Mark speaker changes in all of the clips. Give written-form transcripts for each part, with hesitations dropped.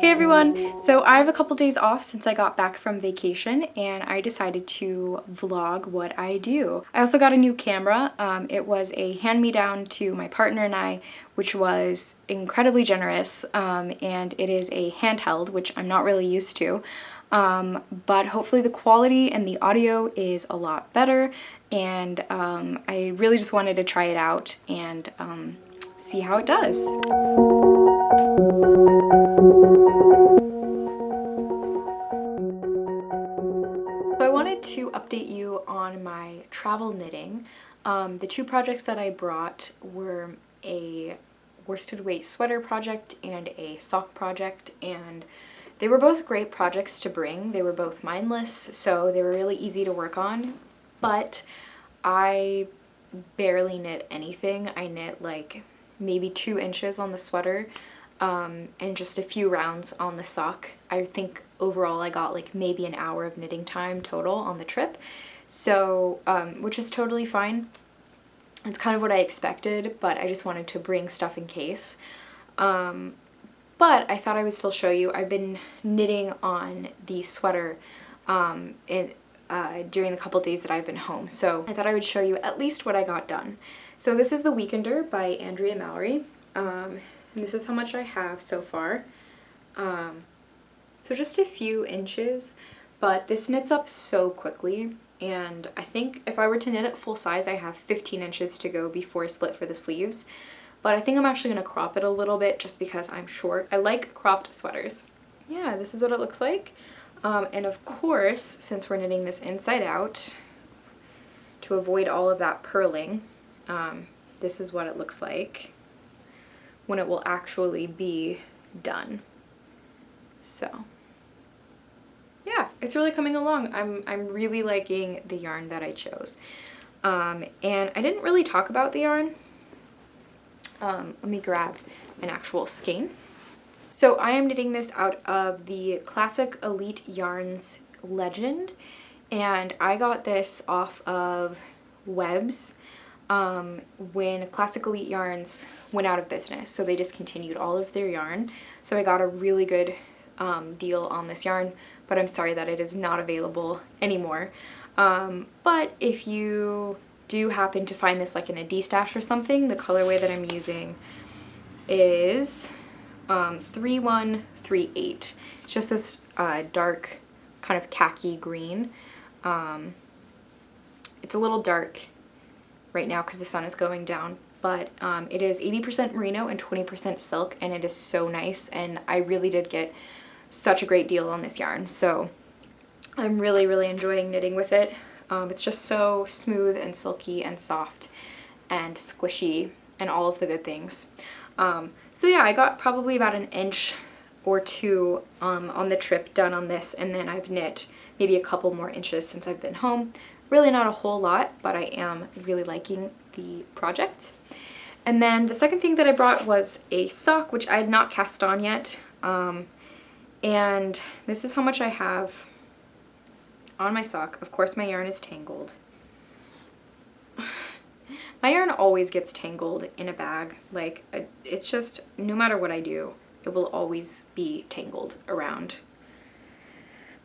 Speaker 1: Hey everyone! So I have a couple days off since I got back from vacation and I decided to vlog what I do. I also got a new camera. It was a hand-me-down to my partner and I, which was incredibly generous, and it is a handheld, which I'm not really used to. But hopefully the quality and the audio is a lot better, and I really just wanted to try it out and see how it does. So I wanted to update you on my travel knitting. The two projects that I brought were a worsted weight sweater project and a sock project, and they were both great projects to bring. They were both mindless, so they were really easy to work on, but I barely knit anything. I knit like maybe 2 inches on the sweater and just a few rounds on the sock. I think overall I got like maybe an hour of knitting time total on the trip, so which is totally fine. It's kind of what I expected, but I just wanted to bring stuff in case. But I thought I would still show you. I've been knitting on the sweater during the couple days that I've been home, so I thought I would show you at least what I got done. So this is The Weekender by Andrea Mallory, and this is how much I have so far. So just a few inches, but this knits up so quickly, and I think if I were to knit it full size, I have 15 inches to go before I split for the sleeves. But I think I'm actually going to crop it a little bit just because I'm short. I like cropped sweaters. Yeah, this is what it looks like. And of course, since we're knitting this inside out, to avoid all of that purling, this is what it looks like when it will actually be done. So yeah, it's really coming along. I'm really liking the yarn that I chose. And I didn't really talk about the yarn. Let me grab an actual skein. So I am knitting this out of the Classic Elite Yarns Legend, and I got this off of Webs when Classic Elite Yarns went out of business, so they discontinued all of their yarn. So I got a really good deal on this yarn, but I'm sorry that it is not available anymore. But if you do happen to find this like in a D-stash or something, the colorway that I'm using is 3138. It's just this dark kind of khaki green. It's a little dark right now because the sun is going down, but it is 80% merino and 20% silk, and it is so nice, and I really did get such a great deal on this yarn, so I'm really enjoying knitting with it. It's just so smooth and silky and soft and squishy and all of the good things. So yeah, I got probably about an inch or two on the trip done on this, and then I've knit maybe a couple more inches since I've been home. Really not a whole lot, but I am really liking the project. And then the second thing that I brought was a sock, which I had not cast on yet. And this is how much I have on my sock. Of course my yarn is tangled. My yarn always gets tangled in a bag. Like, it's just, no matter what I do, it will always be tangled around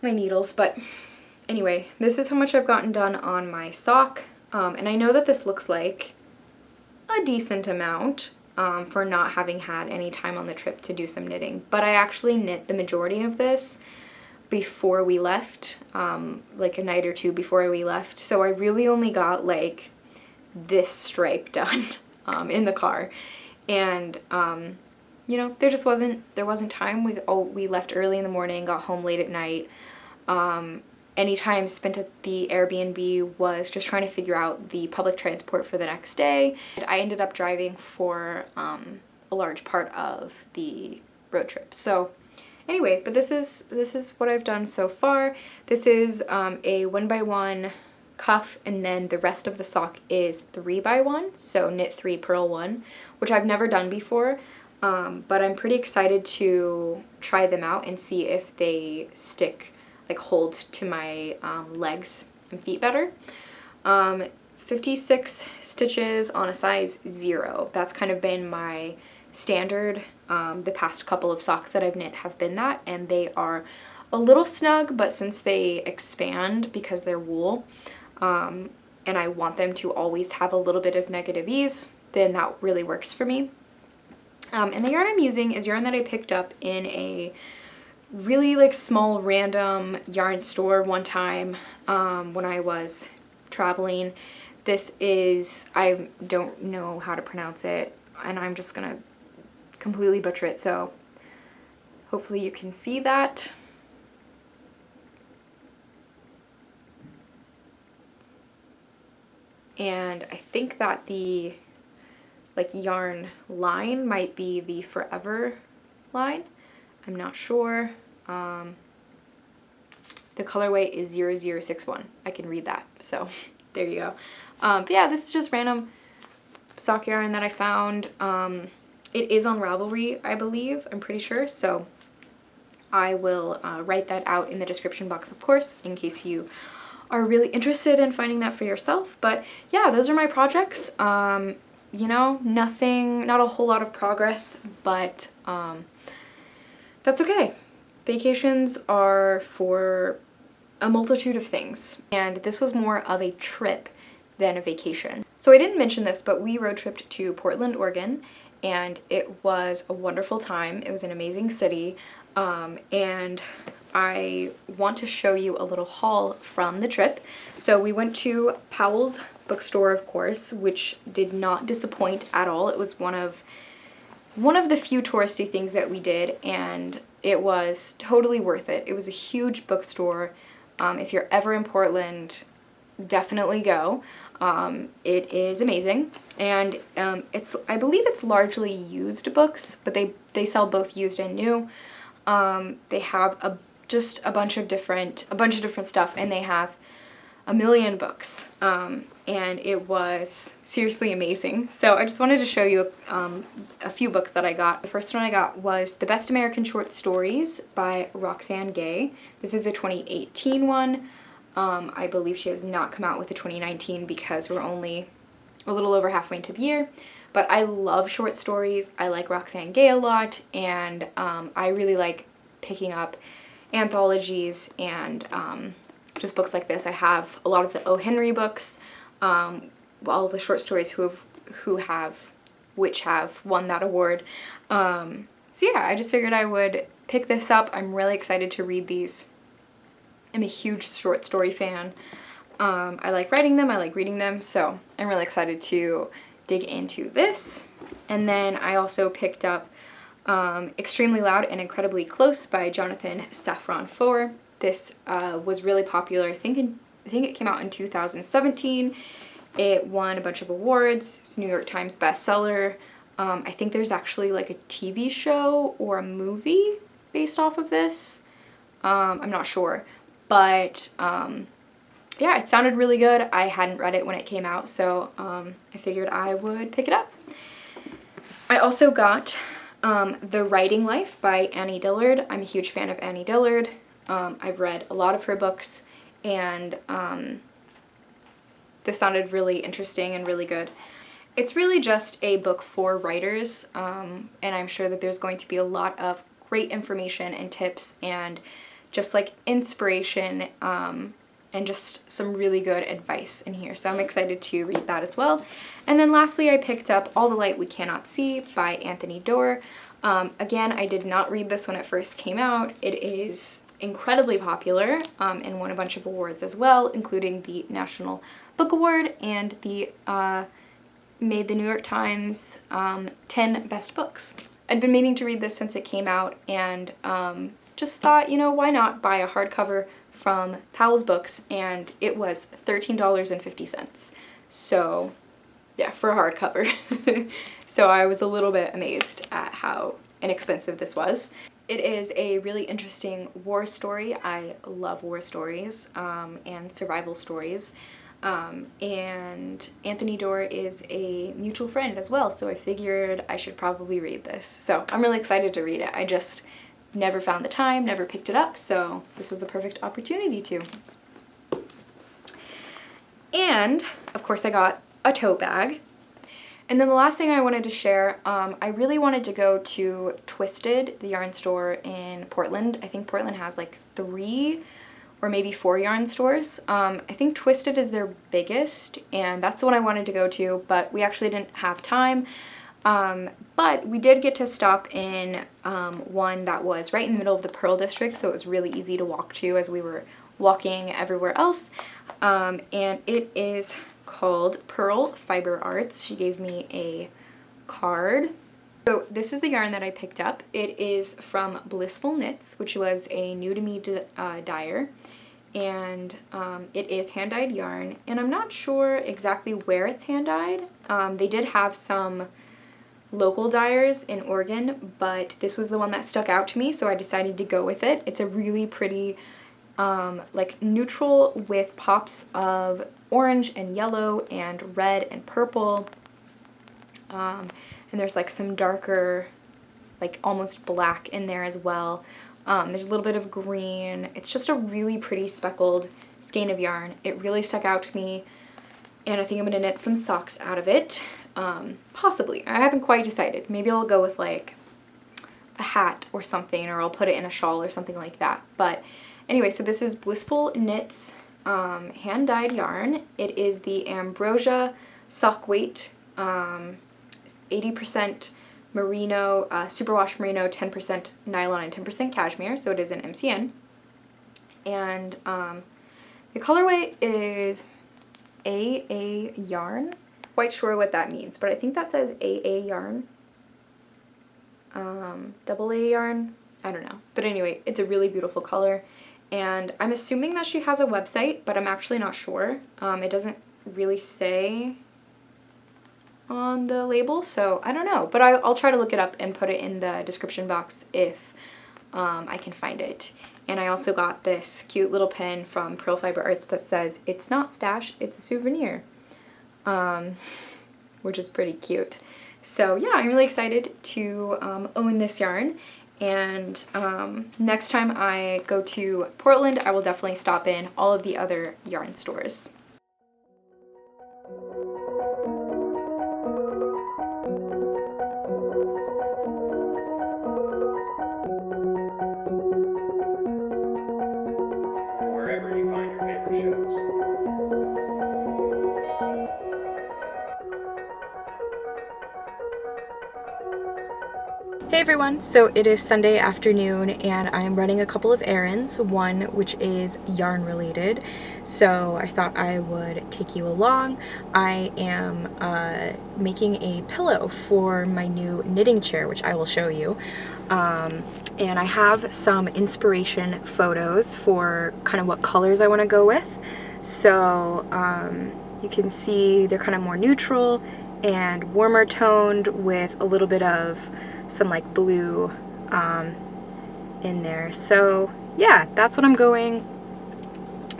Speaker 1: my needles. But anyway, this is how much I've gotten done on my sock. And I know that this looks like a decent amount for not having had any time on the trip to do some knitting. But I actually knit the majority of this before we left, like a night or two before we left. So I really only got like this stripe done in the car, and you know, there wasn't time. We left early in the morning, got home late at night. Any time spent at the Airbnb was just trying to figure out the public transport for the next day. I ended up driving for a large part of the road trip. So anyway, but this is what I've done so far. This is a 1x1 cuff, and then the rest of the sock is 3x1, so knit 3, purl 1, which I've never done before, but I'm pretty excited to try them out and see if they stick, like hold to my legs and feet better. 56 stitches on a size 0. That's kind of been my standard. The past couple of socks that I've knit have been that, and they are a little snug, but since they expand because they're wool, and I want them to always have a little bit of negative ease, then that really works for me. And the yarn I'm using is yarn that I picked up in a really like small random yarn store one time when I was traveling. This is, I don't know how to pronounce it, and I'm just gonna completely butcher it, so hopefully you can see that. And I think that the like yarn line might be the Forever line. I'm not sure. The colorway is 0061. I can read that, so there you go. But yeah, this is just random sock yarn that I found. It is on Ravelry, I believe, I'm pretty sure, so I will write that out in the description box, of course, in case you are really interested in finding that for yourself. But yeah, those are my projects. You know, not a whole lot of progress, but that's okay. Vacations are for a multitude of things, and this was more of a trip than a vacation. So I didn't mention this, but we road tripped to Portland, Oregon, and it was a wonderful time. It was an amazing city, and I want to show you a little haul from the trip. So we went to Powell's bookstore, of course, which did not disappoint at all. It was one of the few touristy things that we did, and it was totally worth it. It was a huge bookstore. If you're ever in Portland, definitely go. It is amazing, and I believe it's largely used books, but they sell both used and new. They have just a bunch of different stuff, and they have a million books, and it was seriously amazing. So I just wanted to show you a few books that I got. The first one I got was The Best American Short Stories by Roxane Gay. This is the 2018 one. I believe she has not come out with the 2019 because we're only a little over halfway into the year. But I love short stories. I like Roxane Gay a lot, and I really like picking up anthologies and just books like this. I have a lot of the O. Henry books, all of the short stories which have won that award. So yeah, I just figured I would pick this up. I'm really excited to read these. I'm a huge short story fan. I like writing them, I like reading them, so I'm really excited to dig into this. And then I also picked up Extremely Loud and Incredibly Close by Jonathan Safran Foer. This was really popular. I think it came out in 2017. It won a bunch of awards. It's a New York Times bestseller. I think there's actually like a TV show or a movie based off of this. I'm not sure. But yeah, it sounded really good. I hadn't read it when it came out, so I figured I would pick it up. I also got The Writing Life by Annie Dillard. I'm a huge fan of Annie Dillard. I've read a lot of her books, and this sounded really interesting and really good. It's really just a book for writers, and I'm sure that there's going to be a lot of great information and tips and just like inspiration and just some really good advice in here. So I'm excited to read that as well. And then lastly, I picked up All the Light We Cannot See by Anthony Doerr. Again, I did not read this when it first came out. It is incredibly popular and won a bunch of awards as well, including the National Book Award and the made the New York Times 10 best books. I'd been meaning to read this since it came out, and just thought, you know, why not buy a hardcover from Powell's Books, and it was $13.50. So yeah, for a hardcover. So I was a little bit amazed at how inexpensive this was. It is a really interesting war story. I love war stories and survival stories. And Anthony Doerr is a mutual friend as well, so I figured I should probably read this. So I'm really excited to read it. I just never found the time, never picked it up, so this was the perfect opportunity to. And of course I got a tote bag. And then the last thing I wanted to share, I really wanted to go to Twisted, the yarn store in Portland. I think Portland has like 3 or maybe 4 yarn stores. I think Twisted is their biggest, and that's the one I wanted to go to, but we actually didn't have time. But we did get to stop in one that was right in the middle of the Pearl District, so it was really easy to walk to as we were walking everywhere else. And it is called Pearl Fiber Arts. She gave me a card. So this is the yarn that I picked up. It is from Blissful Knits, which was a new to me dyer, and it is hand-dyed yarn, and I'm not sure exactly where it's hand-dyed. They did have some local dyers in Oregon, but this was the one that stuck out to me, so I decided to go with it. It's a really pretty like neutral with pops of orange and yellow and red and purple, and there's like some darker, like almost black in there as well. There's a little bit of green. It's just a really pretty speckled skein of yarn. It really stuck out to me, and I think I'm gonna knit some socks out of it. Possibly. I haven't quite decided. Maybe I'll go with like a hat or something, or I'll put it in a shawl or something like that. But anyway, so this is Blissful Knits hand-dyed yarn. It is the Ambrosia sock weight, 80% merino, superwash merino, 10% nylon, and 10% cashmere, so it is an MCN. And the colorway is AA yarn. Quite sure what that means, but I think that says AA yarn. Double A yarn, I don't know. But anyway, it's a really beautiful color. And I'm assuming that she has a website, but I'm actually not sure. It doesn't really say on the label, so I don't know. But I'll try to look it up and put it in the description box if I can find it. And I also got this cute little pin from Pearl Fiber Arts that says, "It's not stash, it's a souvenir," which is pretty cute. So yeah, I'm really excited to own this yarn. And next time I go to Portland, I will definitely stop in all of the other yarn stores.
Speaker 2: Or wherever you find your favorite shows.
Speaker 1: Hey everyone, so it is Sunday afternoon and I'm running a couple of errands, one which is yarn related, so I thought I would take you along. I am making a pillow for my new knitting chair, which I will show you, and I have some inspiration photos for kind of what colors I want to go with. So you can see they're kind of more neutral and warmer toned with a little bit of some like blue in there. So yeah, that's what I'm going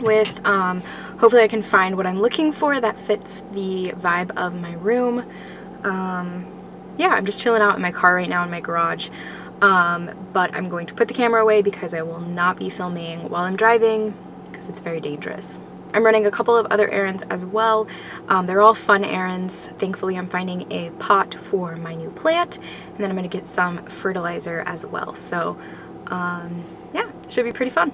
Speaker 1: with. Hopefully I can find what I'm looking for that fits the vibe of my room. Yeah, I'm just chilling out in my car right now in my garage, but I'm going to put the camera away because I will not be filming while I'm driving because it's very dangerous. I'm running a couple of other errands as well. They're all fun errands. Thankfully, I'm finding a pot for my new plant, and then I'm gonna get some fertilizer as well. So, yeah, it should be pretty fun.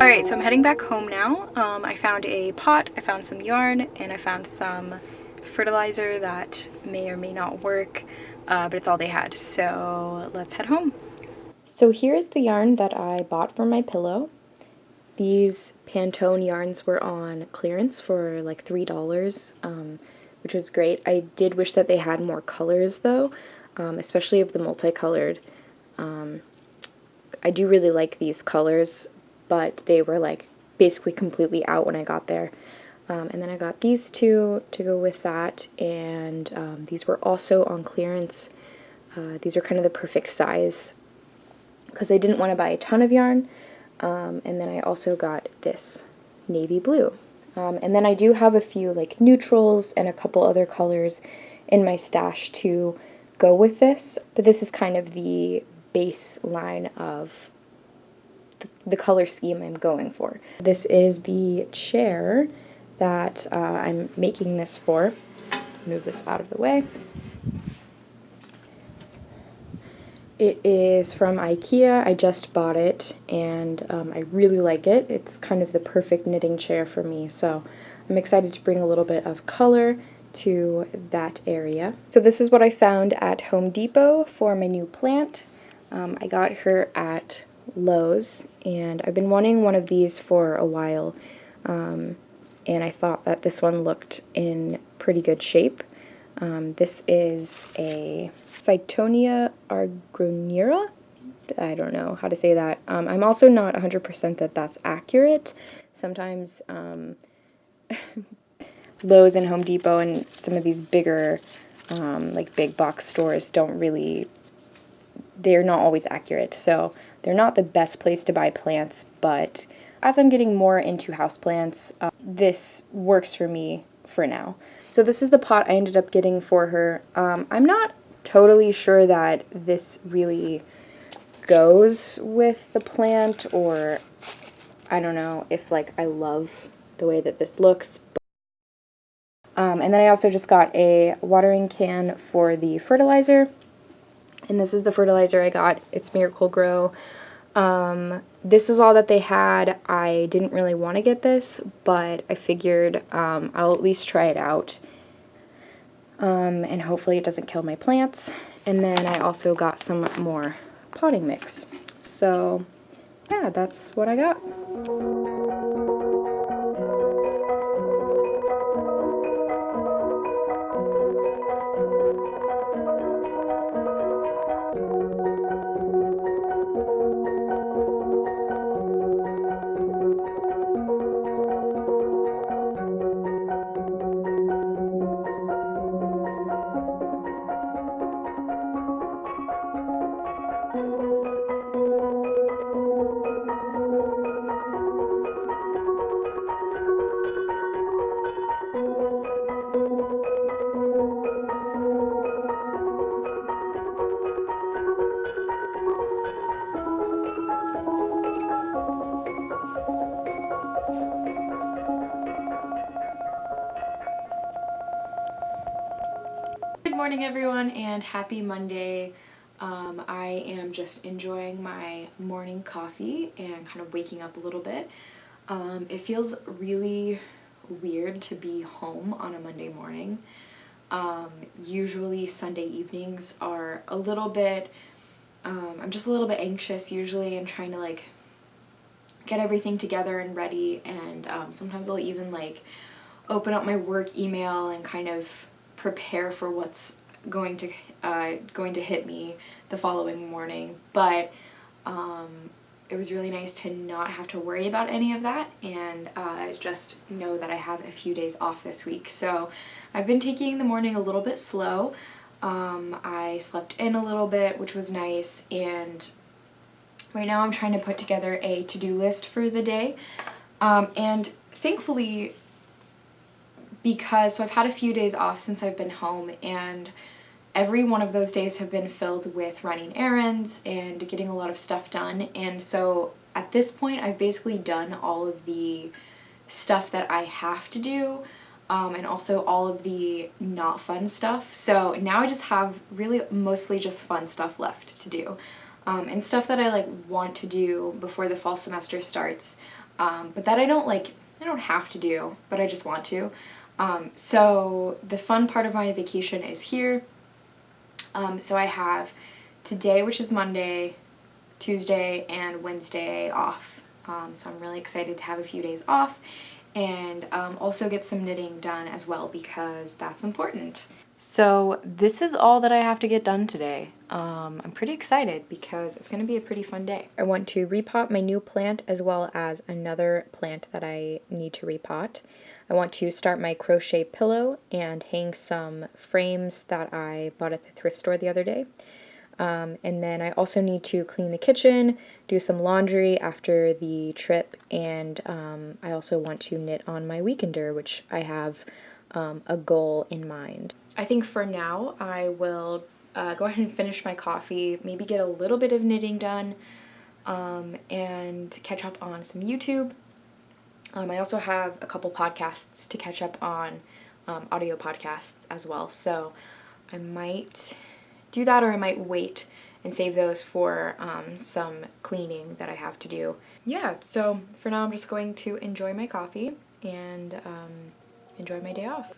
Speaker 1: Alright, so I'm heading back home now. I found a pot, I found some yarn, and I found some fertilizer that may or may not work, but it's all they had. So let's head home. So here's the yarn that I bought for my pillow. These Pantone yarns were on clearance for like $3, which was great. I did wish that they had more colors though, especially of the multicolored. I do really like these colors, but they were like basically completely out when I got there. And then I got these two to go with that, and these were also on clearance. These are kind of the perfect size because I didn't want to buy a ton of yarn. And then I also got this navy blue. And then I do have a few like neutrals and a couple other colors in my stash to go with this, but this is kind of the baseline of the color scheme I'm going for. This is the chair that I'm making this for. Move this out of the way. It is from IKEA. I just bought it, and I really like it. It's kind of the perfect knitting chair for me, so I'm excited to bring a little bit of color to that area. So this is what I found at Home Depot for my new plant. I got her at Lowe's, and I've been wanting one of these for a while, and I thought that this one looked in pretty good shape. This is a Phytonia argyronera. I don't know how to say that. I'm also not 100% that that's accurate. Sometimes Lowe's and Home Depot and some of these bigger like big box stores they're not always accurate. So they're not the best place to buy plants, but as I'm getting more into houseplants, this works for me for now. So this is the pot I ended up getting for her. I'm not totally sure that this really goes with the plant, or I don't know if like I love the way that this looks. And then I also just got a watering can for the fertilizer. And this is the fertilizer I got. It's Miracle Grow. This is all that they had. I didn't really want to get this, but I figured I'll at least try it out. And hopefully it doesn't kill my plants. And then I also got some more potting mix. So yeah, that's what I got. Good morning everyone, and happy Monday. I am just enjoying my morning coffee and kind of waking up a little bit. It feels really weird to be home on a Monday morning. Usually Sunday evenings are a little bit, I'm just a little bit anxious usually and trying to like get everything together and ready, and sometimes I'll even like open up my work email and kind of prepare for what's going to hit me the following morning. But it was really nice to not have to worry about any of that, and just know that I have a few days off this week. So I've been taking the morning a little bit slow. I slept in a little bit, which was nice, and right now I'm trying to put together a to-do list for the day. And thankfully, so I've had a few days off since I've been home, and every one of those days have been filled with running errands and getting a lot of stuff done. And so at this point I've basically done all of the stuff that I have to do, and also all of the not fun stuff. So now I just have really mostly just fun stuff left to do, and stuff that I like want to do before the fall semester starts, but that I don't have to do, but I just want to. So the fun part of my vacation is here. So I have today, which is Monday, Tuesday, and Wednesday off. So I'm really excited to have a few days off, and also get some knitting done as well, because that's important. So this is all that I have to get done today. I'm pretty excited because it's going to be a pretty fun day. I want to repot my new plant as well as another plant that I need to repot. I want to start my crochet pillow and hang some frames that I bought at the thrift store the other day. And then I also need to clean the kitchen, do some laundry after the trip, and I also want to knit on my weekender, which I have a goal in mind. I think for now I will go ahead and finish my coffee, maybe get a little bit of knitting done, and catch up on some YouTube. I also have a couple podcasts to catch up on, audio podcasts as well, so I might do that, or I might wait and save those for some cleaning that I have to do. Yeah, so for now I'm just going to enjoy my coffee and enjoy my day off.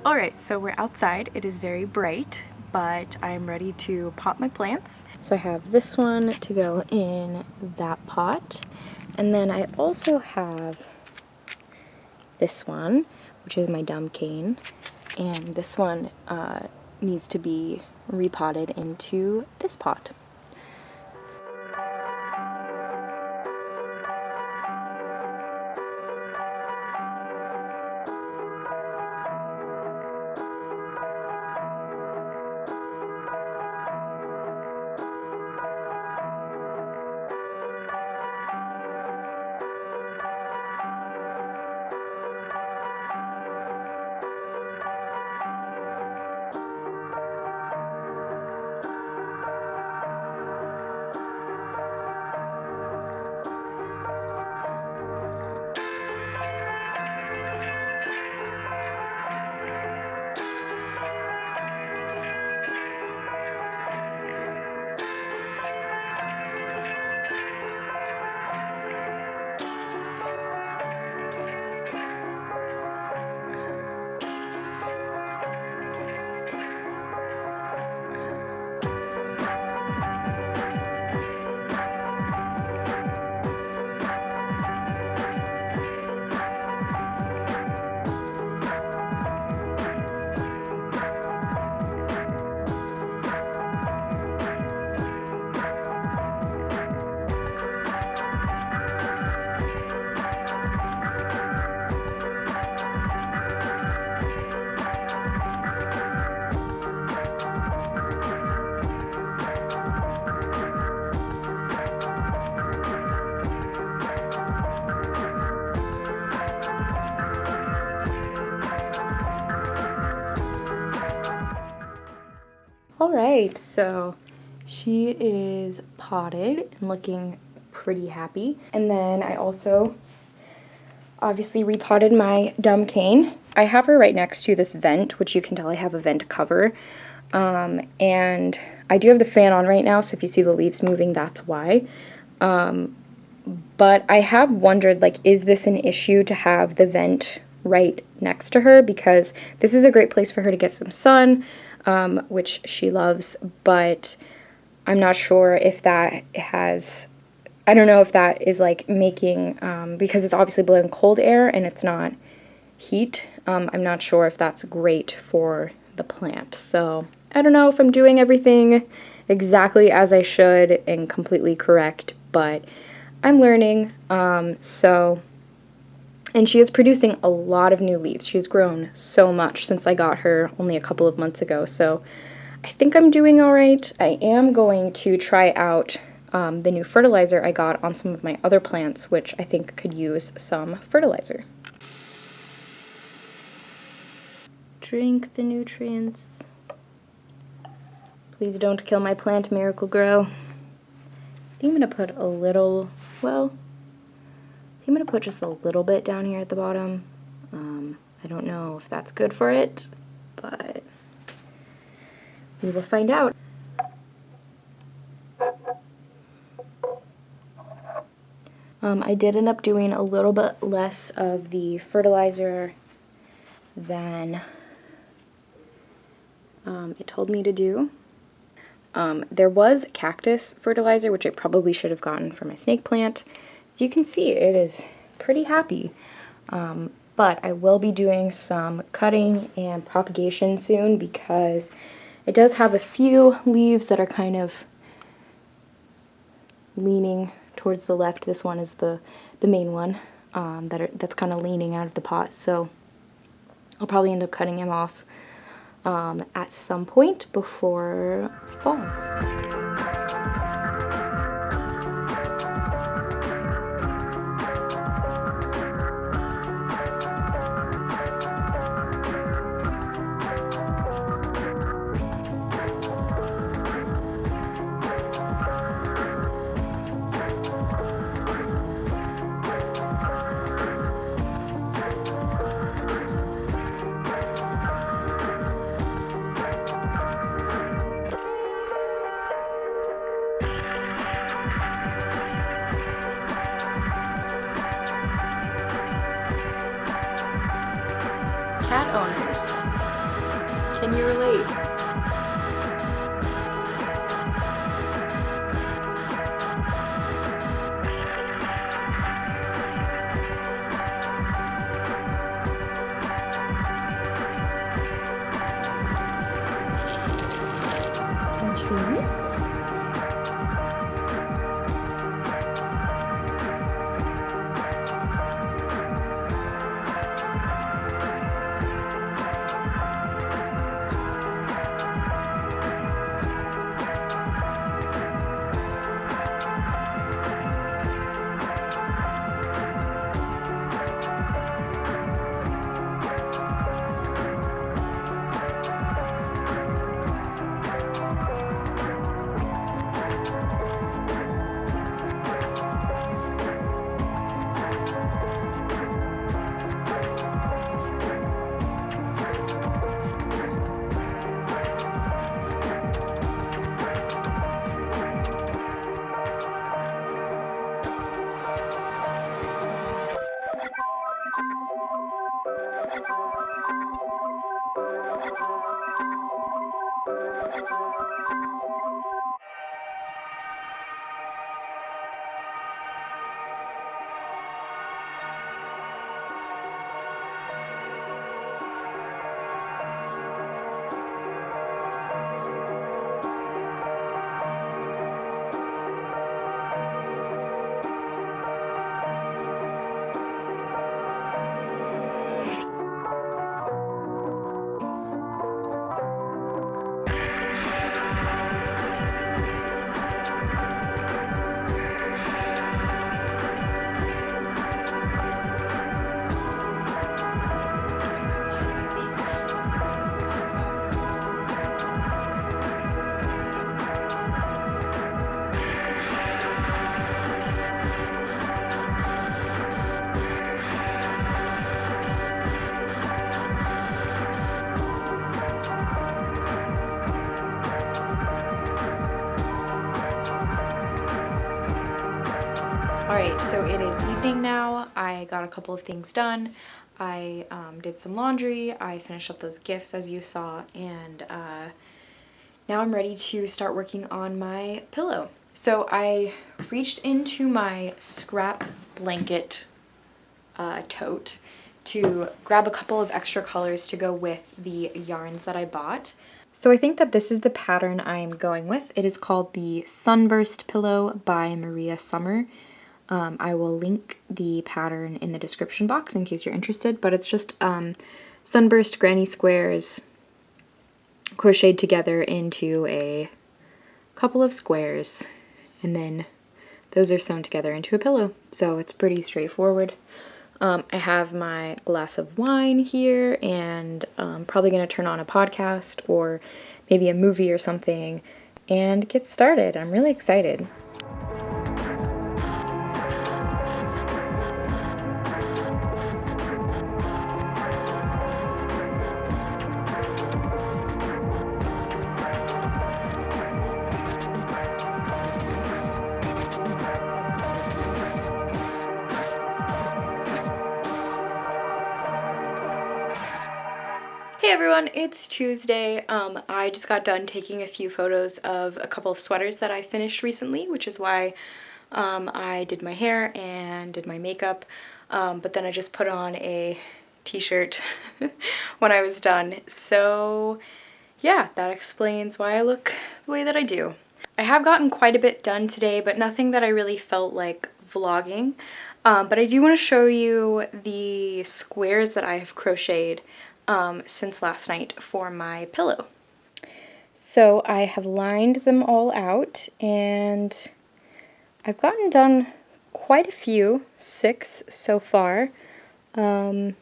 Speaker 1: Alright, so we're outside. It is very bright, but I'm ready to pot my plants. So I have this one to go in that pot, and then I also have this one, which is my dumb cane, and this one needs to be repotted into this pot. Alright, so she is potted and looking pretty happy. And then I also obviously repotted my dumb cane. I have her right next to this vent, which you can tell I have a vent cover. And I do have the fan on right now, so if you see the leaves moving, that's why. But I have wondered, like, is this an issue to have the vent right next to her? Because this is a great place for her to get some sun, which she loves, but I'm not sure if that has, I don't know if that is like making, because it's obviously blowing cold air and it's not heat, I'm not sure if that's great for the plant. So I don't know if I'm doing everything exactly as I should and completely correct, but I'm learning. And she is producing a lot of new leaves. She's grown so much since I got her only a couple of months ago, so I think I'm doing all right. I am going to try out the new fertilizer I got on some of my other plants, which I think could use some fertilizer. Drink the nutrients. Please don't kill my plant, Miracle Grow. I think I'm going to put a little, well, I think I'm going to put just a little bit down here at the bottom. I don't know if that's good for it, but we will find out. I did end up doing a little bit less of the fertilizer than it told me to do. There was cactus fertilizer, which I probably should have gotten for my snake plant. As you can see, it is pretty happy. But I will be doing some cutting and propagation soon because it does have a few leaves that are kind of leaning towards the left. This one is the main one that's kind of leaning out of the pot. So I'll probably end up cutting him off at some point before fall. Cat owners, can you relate? Treats. Alright, so it is evening now. I got a couple of things done. I did some laundry, I finished up those gifts as you saw, and now I'm ready to start working on my pillow. So I reached into my scrap blanket tote to grab a couple of extra colors to go with the yarns that I bought. So I think that this is the pattern I'm going with. It is called the Sunburst Pillow by Maria Summer. I will link the pattern in the description box in case you're interested, but it's just sunburst granny squares crocheted together into a couple of squares, and then those are sewn together into a pillow. So it's pretty straightforward. I have my glass of wine here, and I'm probably going to turn on a podcast or maybe a movie or something, and get started. I'm really excited. Hey everyone, it's Tuesday. I just got done taking a few photos of a couple of sweaters that I finished recently, which is why I did my hair and did my makeup, but then I just put on a t-shirt when I was done. So yeah, that explains why I look the way that I do. I have gotten quite a bit done today, but nothing that I really felt like vlogging. But I do want to show you the squares that I have crocheted since last night for my pillow. So I have lined them all out, and I've gotten done quite a few, 6 so far. So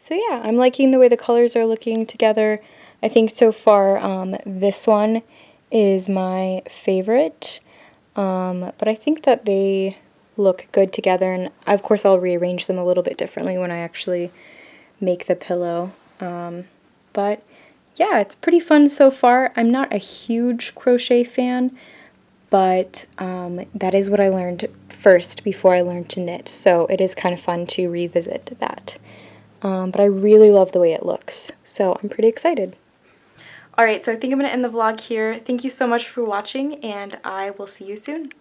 Speaker 1: yeah, I'm liking the way the colors are looking together. I think so far this one is my favorite, but I think that they look good together, and of course I'll rearrange them a little bit differently when I actually make the pillow. But yeah, it's pretty fun so far. I'm not a huge crochet fan, but that is what I learned first before I learned to knit, so it is kind of fun to revisit that. But I really love the way it looks, so I'm pretty excited. Alright, so I think I'm going to end the vlog here. Thank you so much for watching, and I will see you soon.